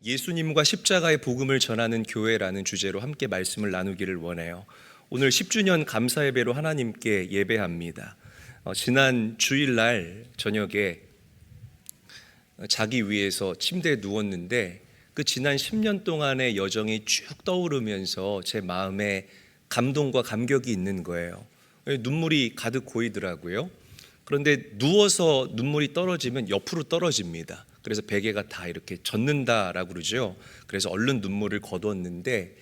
예수님과 십자가의 복음을 전하는 교회라는 주제로 함께 말씀을 나누기를 원해요. 오늘 10주년 감사 예배로 하나님께 예배합니다. 지난 주일날 저녁에 자기 위해서 침대에 누웠는데 그 지난 10년 동안의 여정이 쭉 떠오르면서 제 마음에 감동과 감격이 있는 거예요. 눈물이 가득 고이더라고요. 그런데 누워서 눈물이 떨어지면 옆으로 떨어집니다. 그래서 베개가 다 이렇게 젖는다라고 그러죠. 그래서 얼른 눈물을 거두었는데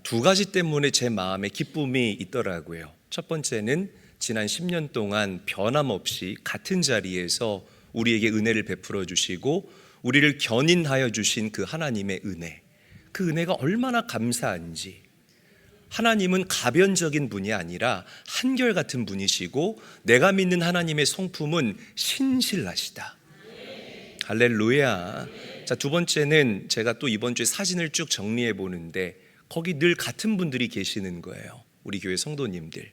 두 가지 때문에 제 마음에 기쁨이 있더라고요. 첫 번째는 지난 10년 동안 변함없이 같은 자리에서 우리에게 은혜를 베풀어 주시고 우리를 견인하여 주신 그 하나님의 은혜, 그 은혜가 얼마나 감사한지. 하나님은 가변적인 분이 아니라 한결같은 분이시고 내가 믿는 하나님의 성품은 신실하시다. 할렐루야. 자, 두 번째는 제가 또 이번 주에 사진을 쭉 정리해 보는데 거기 늘 같은 분들이 계시는 거예요. 우리 교회 성도님들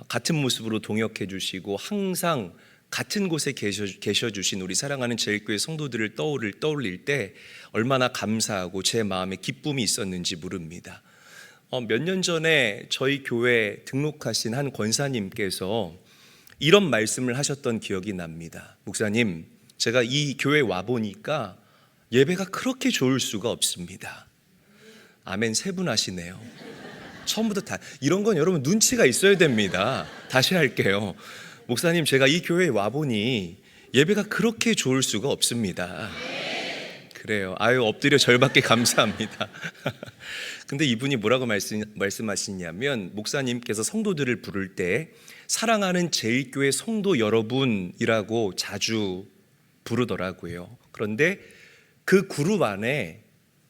같은 모습으로 동역해 주시고 항상 같은 곳에 계셔 주신 우리 사랑하는 제일교회 성도들을 떠올릴 때 얼마나 감사하고 제 마음에 기쁨이 있었는지 모릅니다. 몇 년 전에 저희 교회 등록하신 한 권사님께서 이런 말씀을 하셨던 기억이 납니다. 목사님, 제가 이 교회 와보니까 예배가 그렇게 좋을 수가 없습니다. 아멘 세 분 하시네요. 처음부터 다 이런 건 여러분 눈치가 있어야 됩니다. 다시 할게요. 목사님, 제가 이 교회에 와보니 예배가 그렇게 좋을 수가 없습니다. 그래요. 아유, 엎드려 절받게 감사합니다. 근데 이분이 뭐라고 말씀하시냐면 목사님께서 성도들을 부를 때 사랑하는 제일교회 성도 여러분이라고 자주 부르더라고요. 그런데 그 그룹 안에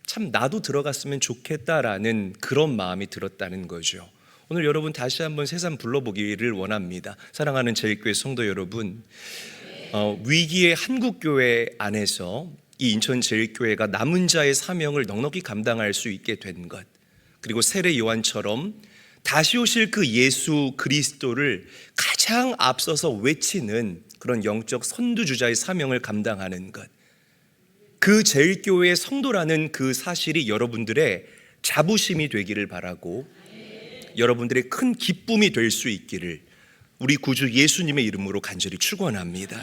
참 나도 들어갔으면 좋겠다라는 그런 마음이 들었다는 거죠. 오늘 여러분 다시 한번 새삼 불러보기를 원합니다. 사랑하는 제일교회 성도 여러분, 위기의 한국교회 안에서 이 인천제일교회가 남은 자의 사명을 넉넉히 감당할 수 있게 된 것, 그리고 세례 요한처럼 다시 오실 그 예수 그리스도를 가장 앞서서 외치는 그런 영적 선두주자의 사명을 감당하는 것, 그 제일교회의 성도라는 그 사실이 여러분들의 자부심이 되기를 바라고 여러분들의 큰 기쁨이 될 수 있기를 우리 구주 예수님의 이름으로 간절히 축원합니다.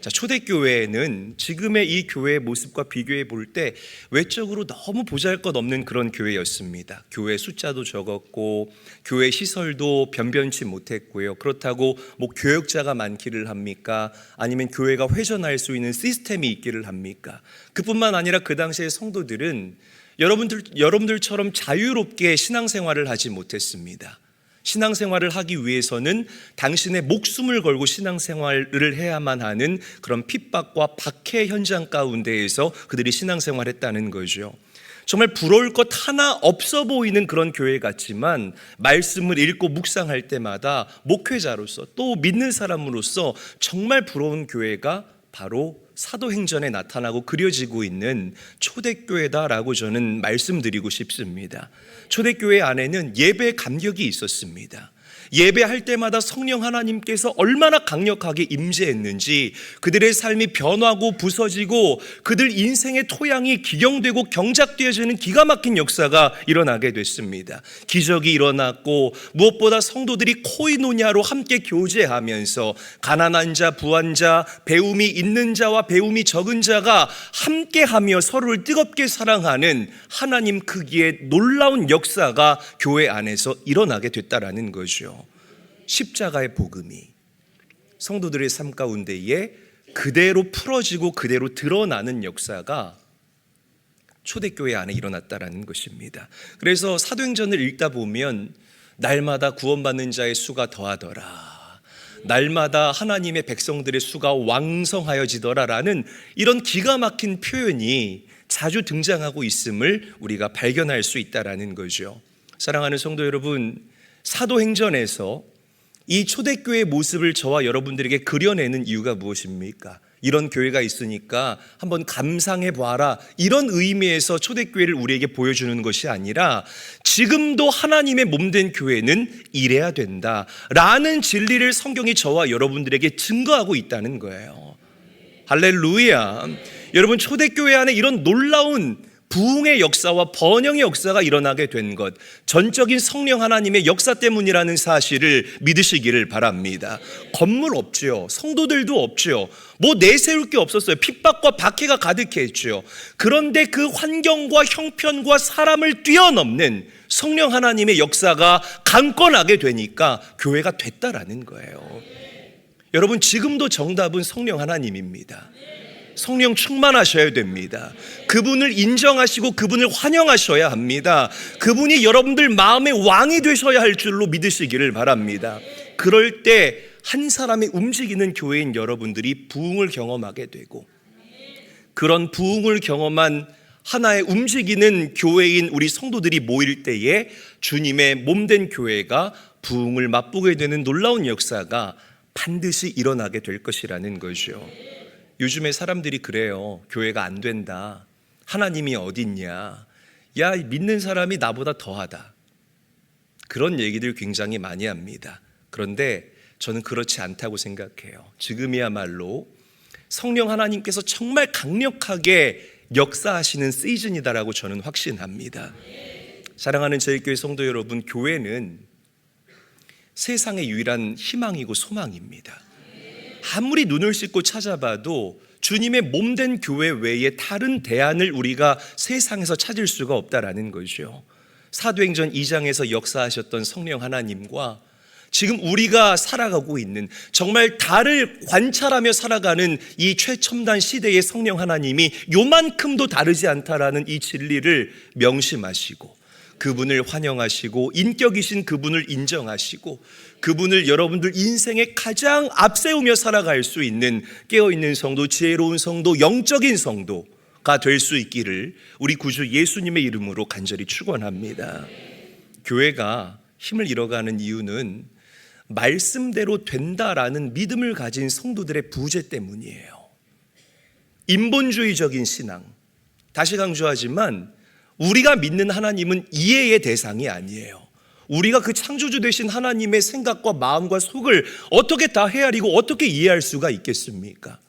자, 초대교회는 지금의 이 교회의 모습과 비교해 볼 때 외적으로 너무 보잘것없는 그런 교회였습니다. 교회 숫자도 적었고 교회 시설도 변변치 못했고요. 그렇다고 뭐 교역자가 많기를 합니까? 아니면 교회가 회전할 수 있는 시스템이 있기를 합니까? 그뿐만 아니라 그 당시의 성도들은 여러분들처럼 자유롭게 신앙생활을 하지 못했습니다. 신앙생활을 하기 위해서는 당신의 목숨을 걸고 신앙생활을 해야만 하는 그런 핍박과 박해 현장 가운데에서 그들이 신앙생활했다는 거죠. 정말 부러울 것 하나 없어 보이는 그런 교회 같지만 말씀을 읽고 묵상할 때마다 목회자로서 또 믿는 사람으로서 정말 부러운 교회가 바로 사도행전에 나타나고 그려지고 있는 초대교회다라고 저는 말씀드리고 싶습니다. 초대교회 안에는 예배 감격이 있었습니다. 예배할 때마다 성령 하나님께서 얼마나 강력하게 임재했는지 그들의 삶이 변하고 부서지고 그들 인생의 토양이 기경되고 경작되어지는 기가 막힌 역사가 일어나게 됐습니다. 기적이 일어났고 무엇보다 성도들이 코이노냐로 함께 교제하면서 가난한 자, 부한 자, 배움이 있는 자와 배움이 적은 자가 함께하며 서로를 뜨겁게 사랑하는 하나님 크기의 놀라운 역사가 교회 안에서 일어나게 됐다라는 거죠. 십자가의 복음이 성도들의 삶 가운데에 그대로 풀어지고 그대로 드러나는 역사가 초대교회 안에 일어났다라는 것입니다. 그래서 사도행전을 읽다 보면 날마다 구원받는 자의 수가 더하더라, 날마다 하나님의 백성들의 수가 왕성하여지더라라는 이런 기가 막힌 표현이 자주 등장하고 있음을 우리가 발견할 수 있다라는 거죠. 사랑하는 성도 여러분, 사도행전에서 이 초대교회의 모습을 저와 여러분들에게 그려내는 이유가 무엇입니까? 이런 교회가 있으니까 한번 감상해 봐라, 이런 의미에서 초대교회를 우리에게 보여주는 것이 아니라 지금도 하나님의 몸된 교회는 이래야 된다라는 진리를 성경이 저와 여러분들에게 증거하고 있다는 거예요. 할렐루야. 여러분, 초대교회 안에 이런 놀라운 부흥의 역사와 번영의 역사가 일어나게 된 것, 전적인 성령 하나님의 역사 때문이라는 사실을 믿으시기를 바랍니다. 건물 없죠. 성도들도 없죠. 뭐 내세울 게 없었어요. 핍박과 박해가 가득했죠. 그런데 그 환경과 형편과 사람을 뛰어넘는 성령 하나님의 역사가 강건하게 되니까 교회가 됐다라는 거예요. 여러분, 지금도 정답은 성령 하나님입니다. 성령 충만하셔야 됩니다. 그분을 인정하시고 그분을 환영하셔야 합니다. 그분이 여러분들 마음의 왕이 되셔야 할 줄로 믿으시기를 바랍니다. 그럴 때 한 사람이 움직이는 교회인 여러분들이 부흥을 경험하게 되고, 그런 부흥을 경험한 하나의 움직이는 교회인 우리 성도들이 모일 때에 주님의 몸된 교회가 부흥을 맛보게 되는 놀라운 역사가 반드시 일어나게 될 것이라는 거죠. 요즘에 사람들이 그래요. 교회가 안 된다. 하나님이 어딨냐. 야, 믿는 사람이 나보다 더하다. 그런 얘기들 굉장히 많이 합니다. 그런데 저는 그렇지 않다고 생각해요. 지금이야말로 성령 하나님께서 정말 강력하게 역사하시는 시즌이다라고 저는 확신합니다. 사랑하는 제일교회 성도 여러분, 교회는 세상의 유일한 희망이고 소망입니다. 아무리 눈을 씻고 찾아봐도 주님의 몸된 교회 외에 다른 대안을 우리가 세상에서 찾을 수가 없다라는 거죠. 사도행전 2장에서 역사하셨던 성령 하나님과 지금 우리가 살아가고 있는, 정말 달을 관찰하며 살아가는 이 최첨단 시대의 성령 하나님이 요만큼도 다르지 않다라는 이 진리를 명심하시고, 그분을 환영하시고, 인격이신 그분을 인정하시고, 그분을 여러분들 인생에 가장 앞세우며 살아갈 수 있는 깨어있는 성도, 지혜로운 성도, 영적인 성도가 될 수 있기를 우리 구주 예수님의 이름으로 간절히 축원합니다. 교회가 힘을 잃어가는 이유는 말씀대로 된다라는 믿음을 가진 성도들의 부재 때문이에요. 인본주의적인 신앙, 다시 강조하지만 우리가 믿는 하나님은 이해의 대상이 아니에요. 우리가 그 창조주 되신 하나님의 생각과 마음과 속을 어떻게 다 헤아리고 어떻게 이해할 수가 있겠습니까?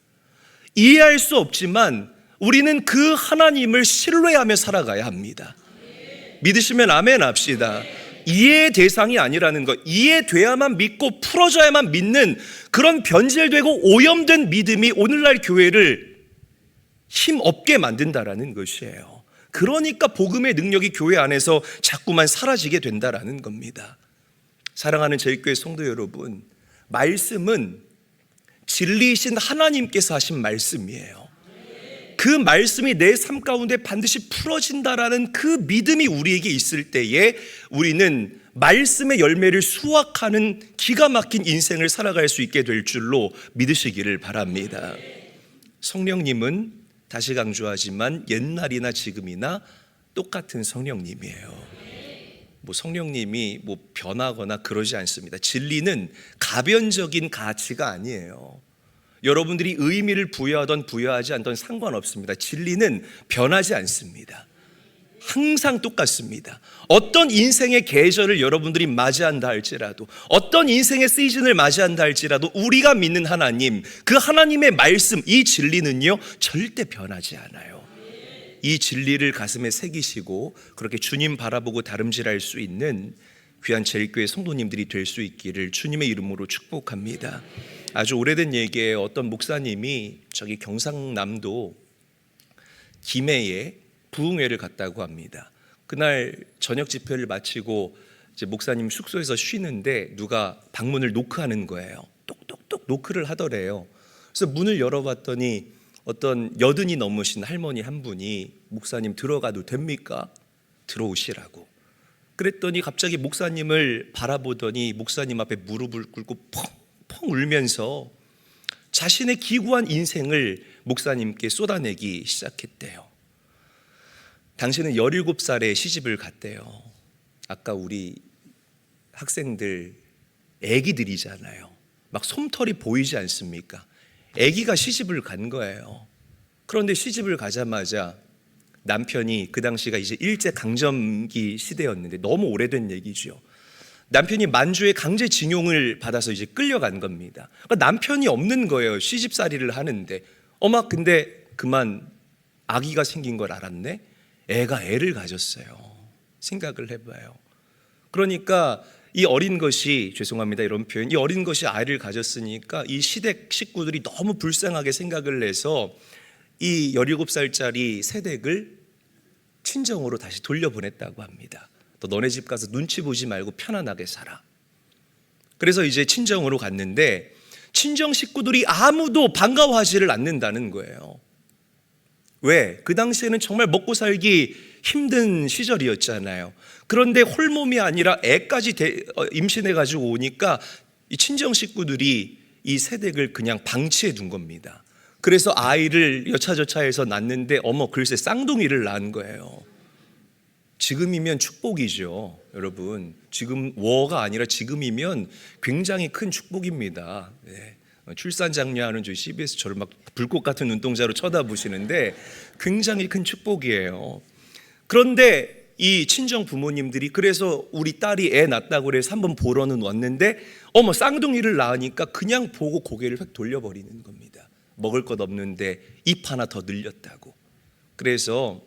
이해할 수 없지만 우리는 그 하나님을 신뢰하며 살아가야 합니다. 믿으시면 아멘 합시다. 이해의 대상이 아니라는 것, 이해돼야만 믿고 풀어져야만 믿는 그런 변질되고 오염된 믿음이 오늘날 교회를 힘없게 만든다라는 것이에요. 그러니까 복음의 능력이 교회 안에서 자꾸만 사라지게 된다라는 겁니다. 사랑하는 저희교회 성도 여러분, 말씀은 진리이신 하나님께서 하신 말씀이에요. 그 말씀이 내 삶 가운데 반드시 풀어진다라는 그 믿음이 우리에게 있을 때에 우리는 말씀의 열매를 수확하는 기가 막힌 인생을 살아갈 수 있게 될 줄로 믿으시기를 바랍니다. 성령님은 다시 강조하지만 옛날이나 지금이나 똑같은 성령님이에요. 성령님이 변하거나 그러지 않습니다. 진리는 가변적인 가치가 아니에요. 여러분들이 의미를 부여하던 부여하지 않던 상관없습니다. 진리는 변하지 않습니다. 항상 똑같습니다. 어떤 인생의 계절을 여러분들이 맞이한다 할지라도, 어떤 인생의 시즌을 맞이한다 할지라도 우리가 믿는 하나님, 그 하나님의 말씀, 이 진리는요 절대 변하지 않아요. 이 진리를 가슴에 새기시고 그렇게 주님 바라보고 다름질할 수 있는 귀한 제일교회 성도님들이 될 수 있기를 주님의 이름으로 축복합니다. 아주 오래된 얘기예요. 어떤 목사님이 저기 경상남도 김해에 부흥회를 갔다고 합니다. 그날 저녁 집회를 마치고 이제 목사님 숙소에서 쉬는데 누가 방문을 노크하는 거예요. 똑똑똑 노크를 하더래요. 그래서 문을 열어봤더니 어떤 80이 넘으신 할머니 한 분이 목사님 들어가도 됩니까? 들어오시라고. 그랬더니 갑자기 목사님을 바라보더니 목사님 앞에 무릎을 꿇고 펑펑 울면서 자신의 기구한 인생을 목사님께 쏟아내기 시작했대요. 당신은 17살에 시집을 갔대요. 아까 우리 학생들 애기들이잖아요. 막 솜털이 보이지 않습니까? 애기가 시집을 간 거예요. 그런데 시집을 가자마자 남편이, 그 당시가 이제 일제 강점기 시대였는데 너무 오래된 얘기죠. 남편이 만주에 강제징용을 받아서 이제 끌려간 겁니다. 그러니까 남편이 없는 거예요. 시집살이를 하는데 어머, 근데 그만 아기가 생긴 걸 알았네? 애가 애를 가졌어요. 생각을 해봐요. 그러니까 이 어린 것이, 죄송합니다 이런 표현, 이 어린 것이 아이를 가졌으니까 이 시댁 식구들이 너무 불쌍하게 생각을 해서 이 17살짜리 새댁을 친정으로 다시 돌려보냈다고 합니다. 너 너네 집 가서 눈치 보지 말고 편안하게 살아. 그래서 이제 친정으로 갔는데 친정 식구들이 아무도 반가워하지를 않는다는 거예요. 왜? 그 당시에는 정말 먹고 살기 힘든 시절이었잖아요. 그런데 홀몸이 아니라 애까지 임신해가지고 오니까 이 친정 식구들이 이 새댁을 그냥 방치해 둔 겁니다. 그래서 아이를 여차저차해서 낳는데 어머, 글쎄 쌍둥이를 낳은 거예요. 지금이면 축복이죠, 여러분. 지금 워가 아니라 지금이면 굉장히 큰 축복입니다. 네. 출산 장려하는 저희 CBS 저를 막 불꽃 같은 눈동자로 쳐다보시는데 굉장히 큰 축복이에요. 그런데 이 친정 부모님들이 그래서 우리 딸이 애 낳았다고 그래서 한번 보러는 왔는데 어머, 쌍둥이를 낳으니까 그냥 보고 고개를 획 돌려버리는 겁니다. 먹을 것 없는데 입 하나 더 늘렸다고. 그래서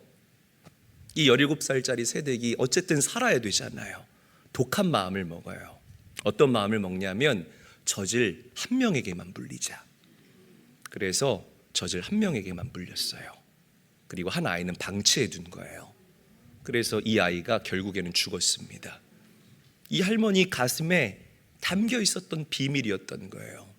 이 17살짜리 새댁이 어쨌든 살아야 되잖아요. 독한 마음을 먹어요. 어떤 마음을 먹냐면 젖을 한 명에게만 불리자. 그래서 젖을 한 명에게만 불렸어요. 그리고 한 아이는 방치해 둔 거예요. 그래서 이 아이가 결국에는 죽었습니다. 이 할머니 가슴에 담겨 있었던 비밀이었던 거예요.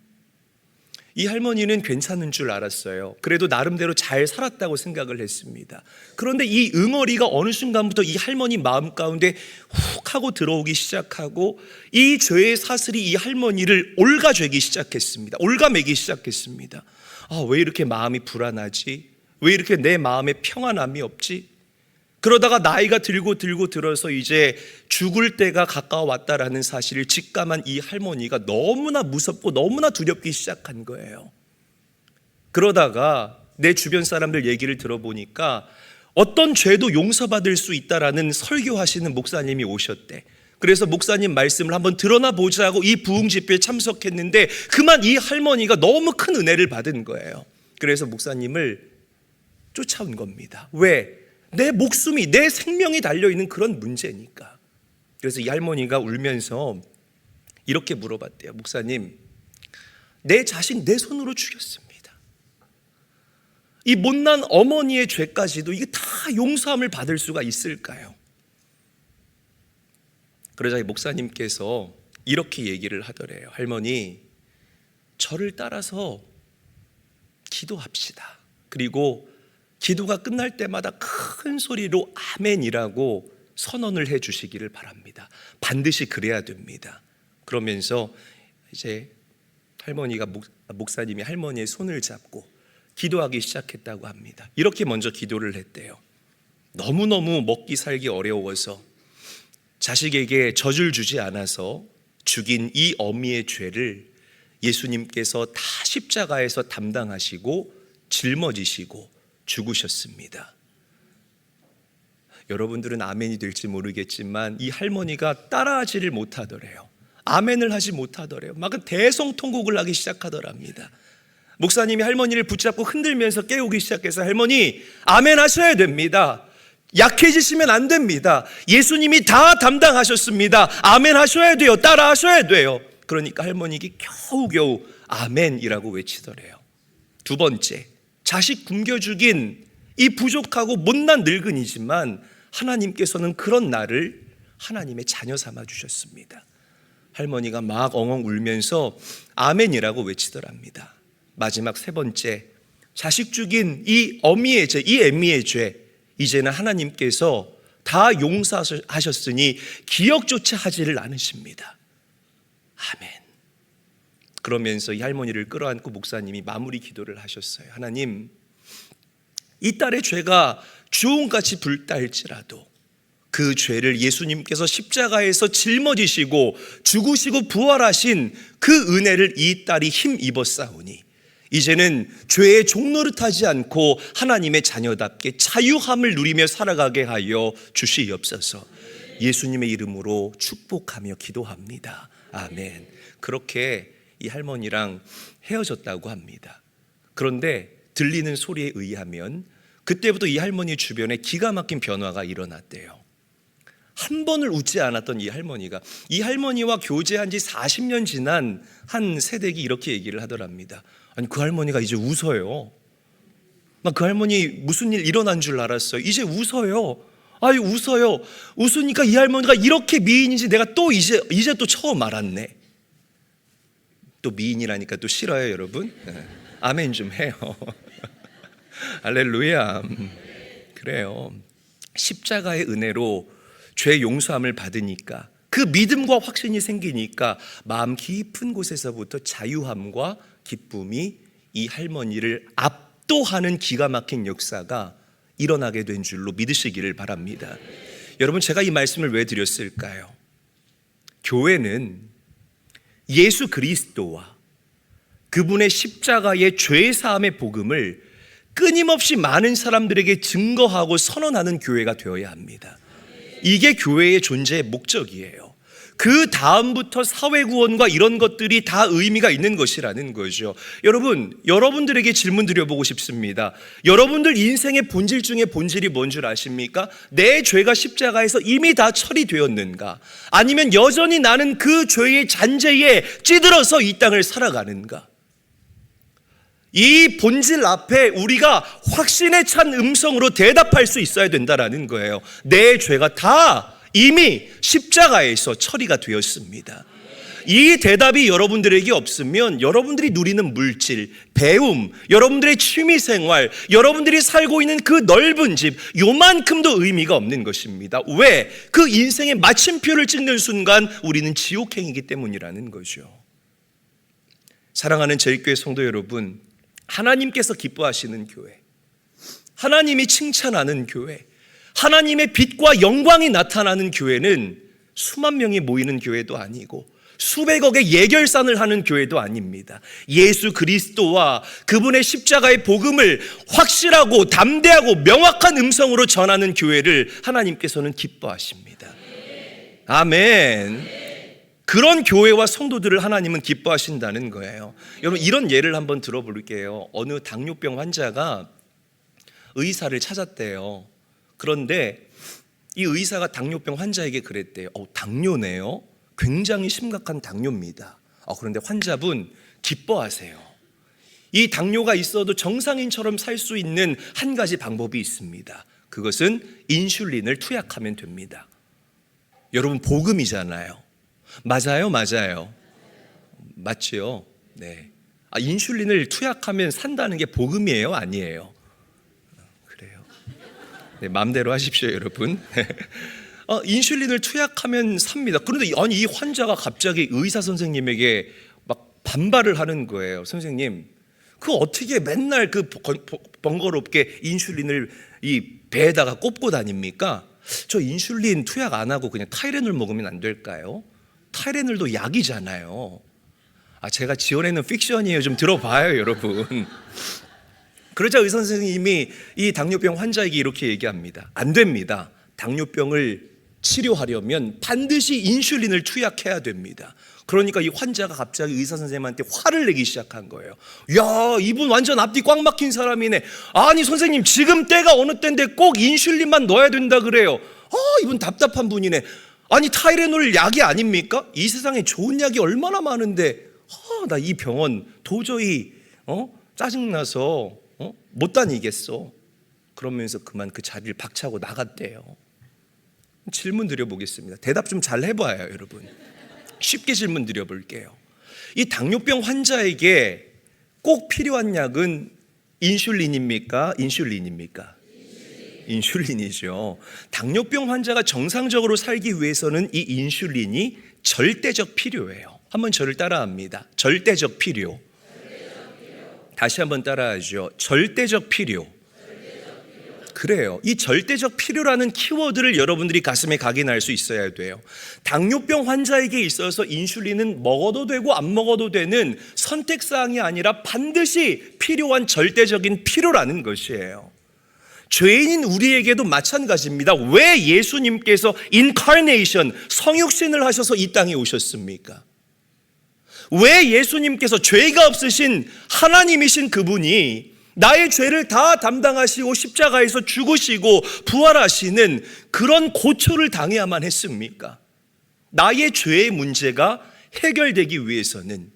이 할머니는 괜찮은 줄 알았어요. 그래도 나름대로 잘 살았다고 생각을 했습니다. 그런데 이 응어리가 어느 순간부터 이 할머니 마음 가운데 훅 하고 들어오기 시작하고 이 죄의 사슬이 이 할머니를 올가죄기 시작했습니다. 올가매기 시작했습니다. 아, 왜 이렇게 마음이 불안하지? 왜 이렇게 내 마음에 평안함이 없지? 그러다가 나이가 들어서 이제 죽을 때가 가까워왔다라는 사실을 직감한 이 할머니가 너무나 무섭고 너무나 두렵기 시작한 거예요. 그러다가 내 주변 사람들 얘기를 들어보니까 어떤 죄도 용서받을 수 있다라는 설교하시는 목사님이 오셨대. 그래서 목사님 말씀을 한번 들어나 보자고 이 부흥 집회에 참석했는데 그만 이 할머니가 너무 큰 은혜를 받은 거예요. 그래서 목사님을 쫓아온 겁니다. 왜? 내 목숨이, 내 생명이 달려있는 그런 문제니까. 그래서 이 할머니가 울면서 이렇게 물어봤대요. 목사님, 내 자식 내 손으로 죽였습니다. 이 못난 어머니의 죄까지도 이게 다 용서함을 받을 수가 있을까요? 그러자 이 목사님께서 이렇게 얘기를 하더래요. 할머니, 저를 따라서 기도합시다. 그리고 기도가 끝날 때마다 큰 소리로 아멘이라고 선언을 해 주시기를 바랍니다. 반드시 그래야 됩니다. 그러면서 이제 할머니가 목사님이 할머니의 손을 잡고 기도하기 시작했다고 합니다. 이렇게 먼저 기도를 했대요. 너무너무 먹기 살기 어려워서 자식에게 젖을 주지 않아서 죽인 이 어미의 죄를 예수님께서 다 십자가에서 담당하시고 짊어지시고 죽으셨습니다. 여러분들은 아멘이 될지 모르겠지만 이 할머니가 따라하지를 못하더래요. 아멘을 하지 못하더래요. 막 대성통곡을 하기 시작하더랍니다. 목사님이 할머니를 붙잡고 흔들면서 깨우기 시작해서 할머니, 아멘 하셔야 됩니다. 약해지시면 안 됩니다. 예수님이 다 담당하셨습니다. 아멘 하셔야 돼요. 따라 하셔야 돼요. 그러니까 할머니가 겨우겨우 아멘이라고 외치더래요. 두 번째, 자식 굶겨 죽인 이 부족하고 못난 늙은이지만 하나님께서는 그런 나를 하나님의 자녀 삼아 주셨습니다. 할머니가 막 엉엉 울면서 아멘이라고 외치더랍니다. 마지막 세 번째, 자식 죽인 이 어미의 죄, 이 애미의 죄, 이제는 하나님께서 다 용서하셨으니 기억조차 하지를 않으십니다. 아멘. 그러면서 이 할머니를 끌어안고 목사님이 마무리 기도를 하셨어요. 하나님, 이 딸의 죄가 주홍같이 불타일지라도 그 죄를 예수님께서 십자가에서 짊어지시고 죽으시고 부활하신 그 은혜를 이 딸이 힘입었사오니 이제는 죄의 종노릇하지 않고 하나님의 자녀답게 자유함을 누리며 살아가게 하여 주시옵소서. 예수님의 이름으로 축복하며 기도합니다. 아멘. 그렇게 이 할머니랑 헤어졌다고 합니다. 그런데 들리는 소리에 의하면 그때부터 이 할머니 주변에 기가 막힌 변화가 일어났대요. 한 번을 웃지 않았던 이 할머니와 교제한 지 40년 지난 한 세댁이 이렇게 얘기를 하더랍니다. 아니, 그 할머니가 이제 웃어요. 나 그 할머니 무슨 일 일어난 줄 알았어요. 이제 웃어요. 아유, 웃어요. 웃으니까 이 할머니가 이렇게 미인인지 내가 또 이제 또 처음 알았네. 또 미인이라니까 또 싫어요, 여러분. 아멘 좀 해요. 할렐루야. 그래요. 십자가의 은혜로 죄 용서함을 받으니까, 그 믿음과 확신이 생기니까 마음 깊은 곳에서부터 자유함과 기쁨이 이 할머니를 압도하는 기가 막힌 역사가 일어나게 된 줄로 믿으시기를 바랍니다. 여러분, 제가 이 말씀을 왜 드렸을까요? 교회는 예수 그리스도와 그분의 십자가의 죄사함의 복음을 끊임없이 많은 사람들에게 증거하고 선언하는 교회가 되어야 합니다. 이게 교회의 존재의 목적이에요. 그 다음부터 사회구원과 이런 것들이 다 의미가 있는 것이라는 거죠. 여러분들에게 질문 드려보고 싶습니다. 여러분들 인생의 본질 중에 본질이 뭔 줄 아십니까? 내 죄가 십자가에서 이미 다 처리되었는가? 아니면 여전히 나는 그 죄의 잔재에 찌들어서 이 땅을 살아가는가? 이 본질 앞에 우리가 확신에 찬 음성으로 대답할 수 있어야 된다라는 거예요. 내 죄가 다 이미 십자가에서 처리가 되었습니다. 이 대답이 여러분들에게 없으면 여러분들이 누리는 물질, 배움, 여러분들의 취미생활, 여러분들이 살고 있는 그 넓은 집, 요만큼도 의미가 없는 것입니다. 왜? 그 인생의 마침표를 찍는 순간 우리는 지옥행이기 때문이라는 거죠. 사랑하는 제일교회 성도 여러분, 하나님께서 기뻐하시는 교회, 하나님이 칭찬하는 교회, 하나님의 빛과 영광이 나타나는 교회는 수만 명이 모이는 교회도 아니고 수백억의 예결산을 하는 교회도 아닙니다. 예수 그리스도와 그분의 십자가의 복음을 확실하고 담대하고 명확한 음성으로 전하는 교회를 하나님께서는 기뻐하십니다. 아멘. 그런 교회와 성도들을 하나님은 기뻐하신다는 거예요. 여러분, 이런 예를 한번 들어볼게요. 어느 당뇨병 환자가 의사를 찾았대요. 그런데 이 의사가 당뇨병 환자에게 그랬대요. 당뇨네요. 굉장히 심각한 당뇨입니다. 그런데 환자분 기뻐하세요. 이 당뇨가 있어도 정상인처럼 살 수 있는 한 가지 방법이 있습니다. 그것은 인슐린을 투약하면 됩니다. 여러분, 복음이잖아요. 맞아요? 맞지요? 네. 인슐린을 투약하면 산다는 게 복음이에요? 아니에요? 그래요. 네, 마음대로 하십시오, 여러분. 인슐린을 투약하면 삽니다. 그런데 이 환자가 갑자기 의사 선생님에게 막 반발을 하는 거예요. 선생님, 그 어떻게 맨날 그 번거롭게 인슐린을 이 배에다가 꼽고 다닙니까? 저 인슐린 투약 안 하고 그냥 타이레놀 먹으면 안 될까요? 타이레놀도 약이잖아요. 제가 지어내는 픽션이에요. 좀 들어봐요, 여러분. 그러자 의사 선생님이 이 당뇨병 환자에게 이렇게 얘기합니다. 안 됩니다. 당뇨병을 치료하려면 반드시 인슐린을 투약해야 됩니다. 그러니까 이 환자가 갑자기 의사 선생님한테 화를 내기 시작한 거예요. 야, 이분 완전 앞뒤 꽉 막힌 사람이네. 아니 선생님, 지금 때가 어느 때인데 꼭 인슐린만 넣어야 된다 그래요. 이분 답답한 분이네. 아니, 타이레놀 약이 아닙니까? 이 세상에 좋은 약이 얼마나 많은데 나 이 병원 도저히 짜증나서 못 다니겠어. 그러면서 그만 그 자리를 박차고 나갔대요. 질문 드려보겠습니다. 대답 좀 잘 해봐요, 여러분. 쉽게 질문 드려볼게요. 이 당뇨병 환자에게 꼭 필요한 약은 인슐린입니까? 인슐린이죠. 당뇨병 환자가 정상적으로 살기 위해서는 이 인슐린이 절대적 필요예요. 한번 저를 따라합니다. 절대적 필요. 다시 한번 따라하죠. 절대적 필요. 그래요. 이 절대적 필요라는 키워드를 여러분들이 가슴에 각인할 수 있어야 돼요. 당뇨병 환자에게 있어서 인슐린은 먹어도 되고 안 먹어도 되는 선택사항이 아니라 반드시 필요한 절대적인 필요라는 것이에요. 죄인인 우리에게도 마찬가지입니다. 왜 예수님께서 인카네이션, 성육신을 하셔서 이 땅에 오셨습니까? 왜 예수님께서 죄가 없으신 하나님이신 그분이 나의 죄를 다 담당하시고 십자가에서 죽으시고 부활하시는 그런 고초를 당해야만 했습니까? 나의 죄의 문제가 해결되기 위해서는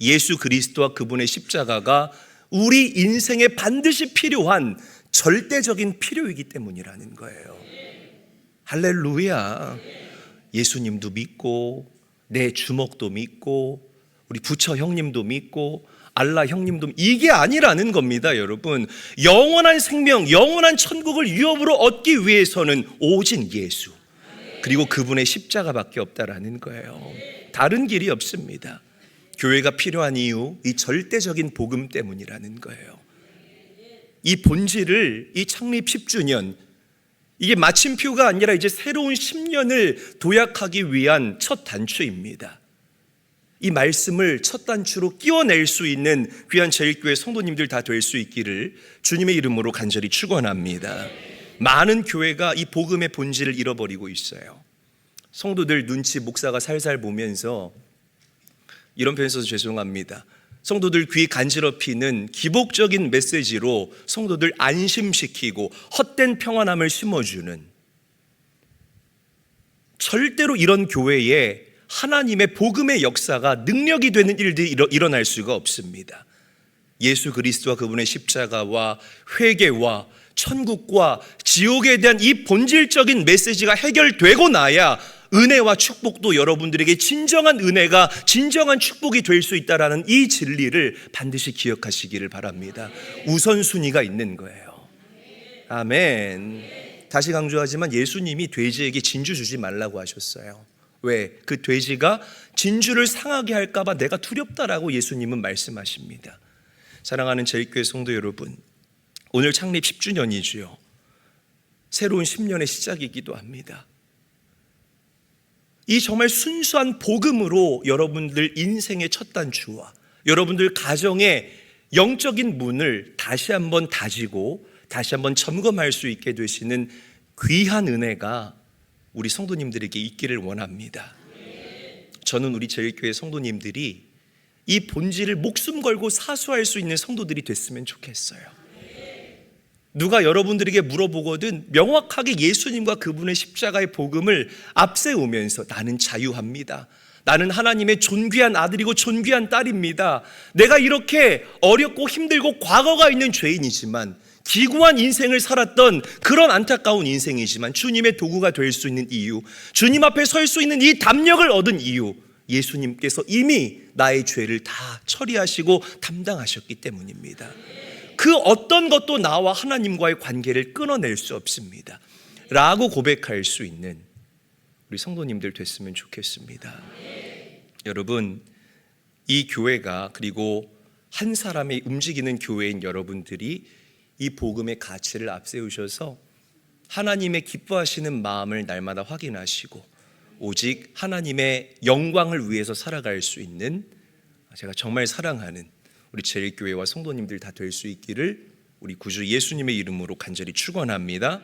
예수 그리스도와 그분의 십자가가 우리 인생에 반드시 필요한 절대적인 필요이기 때문이라는 거예요. 할렐루야. 예수님도 믿고 내 주먹도 믿고 우리 부처 형님도 믿고 알라 형님도 이게 아니라는 겁니다, 여러분. 영원한 생명, 영원한 천국을 유업으로 얻기 위해서는 오직 예수 그리고 그분의 십자가밖에 없다라는 거예요. 다른 길이 없습니다. 교회가 필요한 이유, 이 절대적인 복음 때문이라는 거예요. 이 본질을 이 창립 10주년, 이게 마침표가 아니라 이제 새로운 10년을 도약하기 위한 첫 단추입니다. 이 말씀을 첫 단추로 끼워낼 수 있는 귀한 제일교회 성도님들 다 될 수 있기를 주님의 이름으로 간절히 축원합니다. 많은 교회가 이 복음의 본질을 잃어버리고 있어요. 성도들 눈치 목사가 살살 보면서 이런 표현 써서 죄송합니다. 성도들 귀 간지럽히는 기복적인 메시지로 성도들 안심시키고 헛된 평안함을 심어주는, 절대로 이런 교회에 하나님의 복음의 역사가 능력이 되는 일들이 일어날 수가 없습니다. 예수 그리스도와 그분의 십자가와 회개와 천국과 지옥에 대한 이 본질적인 메시지가 해결되고 나야 은혜와 축복도 여러분들에게 진정한 은혜가 진정한 축복이 될 수 있다는 이 진리를 반드시 기억하시기를 바랍니다. 우선순위가 있는 거예요. 아멘. 다시 강조하지만 예수님이 돼지에게 진주 주지 말라고 하셨어요. 왜? 그 돼지가 진주를 상하게 할까 봐 내가 두렵다라고 예수님은 말씀하십니다. 사랑하는 제일교회 성도 여러분, 오늘 창립 10주년이지요. 새로운 10년의 시작이기도 합니다. 이 정말 순수한 복음으로 여러분들 인생의 첫 단추와 여러분들 가정의 영적인 문을 다시 한번 다지고 다시 한번 점검할 수 있게 되시는 귀한 은혜가 우리 성도님들에게 있기를 원합니다. 저는 우리 제일교회 성도님들이 이 본질을 목숨 걸고 사수할 수 있는 성도들이 됐으면 좋겠어요. 누가 여러분들에게 물어보거든 명확하게 예수님과 그분의 십자가의 복음을 앞세우면서 나는 자유합니다. 나는 하나님의 존귀한 아들이고 존귀한 딸입니다. 내가 이렇게 어렵고 힘들고 과거가 있는 죄인이지만 기구한 인생을 살았던 그런 안타까운 인생이지만 주님의 도구가 될 수 있는 이유, 주님 앞에 설 수 있는 이 담력을 얻은 이유, 예수님께서 이미 나의 죄를 다 처리하시고 담당하셨기 때문입니다. 그 어떤 것도 나와 하나님과의 관계를 끊어낼 수 없습니다 라고 고백할 수 있는 우리 성도님들 됐으면 좋겠습니다. 여러분, 이 교회가 그리고 한 사람의 움직이는 교회인 여러분들이 이 복음의 가치를 앞세우셔서 하나님의 기뻐하시는 마음을 날마다 확인하시고 오직 하나님의 영광을 위해서 살아갈 수 있는, 제가 정말 사랑하는 우리 제일교회와 성도님들 다 될 수 있기를 우리 구주 예수님의 이름으로 간절히 축원합니다.